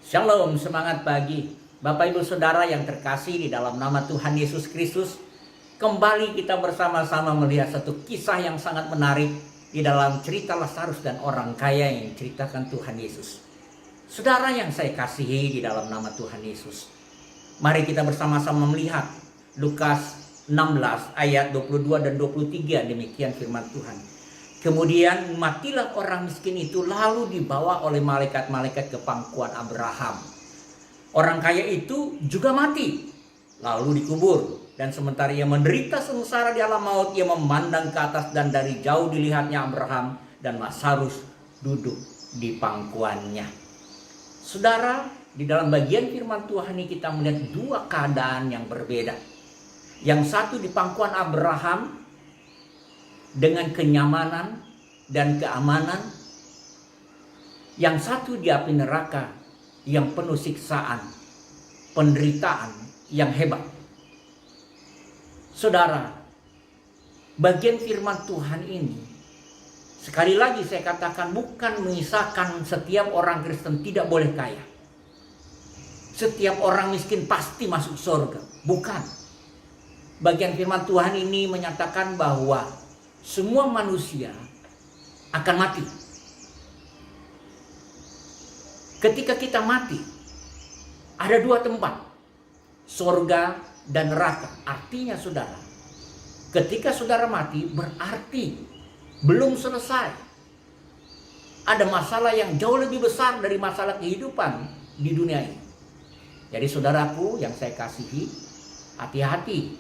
Shalom, semangat pagi. Bapak Ibu Saudara yang terkasih di dalam nama Tuhan Yesus Kristus, kembali kita bersama-sama melihat satu kisah yang sangat menarik di dalam cerita Lazarus dan orang kaya yang diceritakan Tuhan Yesus. Saudara yang saya kasihi di dalam nama Tuhan Yesus, mari kita bersama-sama melihat Lukas 16 ayat 22 dan 23, demikian firman Tuhan. Kemudian matilah orang miskin itu, lalu dibawa oleh malaikat-malaikat ke pangkuan Abraham. Orang kaya itu juga mati, lalu dikubur. Dan sementara ia menderita sengsara di alam maut, ia memandang ke atas dan dari jauh dilihatnya Abraham dan Lazarus duduk di pangkuannya. Saudara, di dalam bagian firman Tuhan ini kita melihat dua keadaan yang berbeda. Yang satu di pangkuan Abraham dengan kenyamanan dan keamanan. Yang satu di api neraka yang penuh siksaan, penderitaan yang hebat. Saudara, bagian firman Tuhan ini, sekali lagi saya katakan, bukan mengisahkan setiap orang Kristen tidak boleh kaya. Setiap orang miskin pasti masuk surga. Bukan. Bagian firman Tuhan ini menyatakan bahwa semua manusia akan mati. Ketika kita mati, ada dua tempat, surga dan neraka. Artinya saudara, ketika saudara mati berarti belum selesai. Ada masalah yang jauh lebih besar dari masalah kehidupan di dunia ini. Jadi saudaraku yang saya kasihi, hati-hati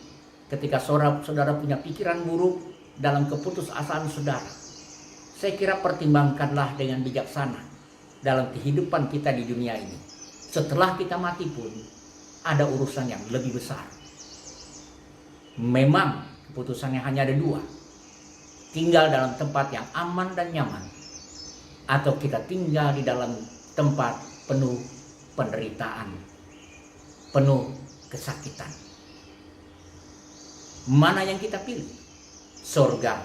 ketika saudara punya pikiran buruk dalam keputusasaan saudara. Saya kira pertimbangkanlah dengan bijaksana dalam kehidupan kita di dunia ini. Setelah kita mati pun ada urusan yang lebih besar. Memang keputusannya hanya ada dua. Tinggal dalam tempat yang aman dan nyaman, atau kita tinggal di dalam tempat penuh penderitaan, penuh kesakitan. Mana yang kita pilih? Surga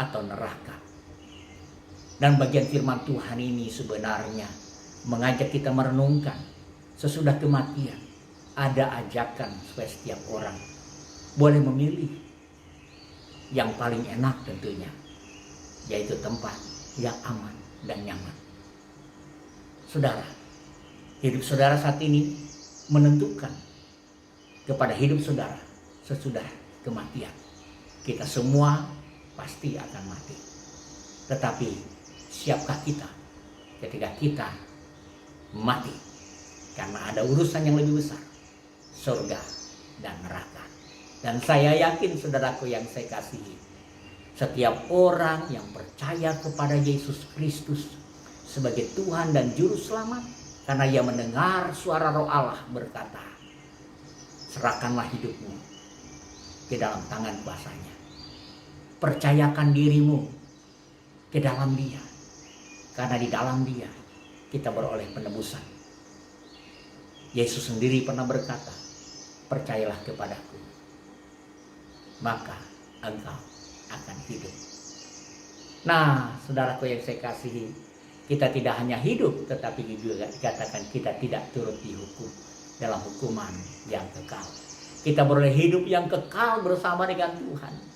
atau neraka? Dan bagian firman Tuhan ini sebenarnya mengajak kita merenungkan, sesudah kematian ada ajakan supaya setiap orang boleh memilih yang paling enak tentunya, yaitu tempat yang aman dan nyaman. Saudara, hidup saudara saat ini menentukan kepada hidup saudara sesudah kematian. Kita semua pasti akan mati. Tetapi siapkah kita ketika kita mati? Karena ada urusan yang lebih besar, surga dan neraka. Dan saya yakin saudaraku yang saya kasihi, setiap orang yang percaya kepada Yesus Kristus sebagai Tuhan dan Juru Selamat, karena ia mendengar suara Roh Allah berkata, serahkanlah hidupmu ke dalam tangan kuasanya. Percayakan dirimu ke dalam Dia, karena di dalam Dia kita beroleh penebusan. Yesus sendiri pernah berkata, percayalah kepadaku, maka engkau akan hidup. Nah, saudaraku yang saya kasihi, kita tidak hanya hidup, tetapi juga dikatakan kita tidak turut dihukum dalam hukuman yang kekal. Kita beroleh hidup yang kekal bersama dengan Tuhan.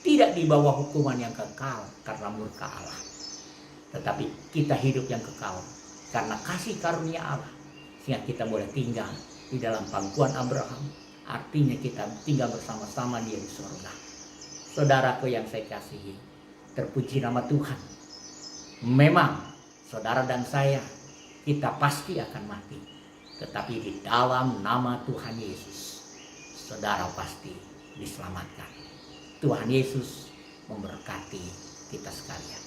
Tidak di bawah hukuman yang kekal karena murka Allah. Tetapi kita hidup yang kekal karena kasih karunia Allah. Sehingga kita boleh tinggal di dalam pangkuan Abraham. Artinya kita tinggal bersama-sama Dia di surga. Saudaraku yang saya kasihi, terpuji nama Tuhan. Memang saudara dan saya, kita pasti akan mati. Tetapi di dalam nama Tuhan Yesus, saudara pasti diselamatkan. Tuhan Yesus memberkati kita sekalian.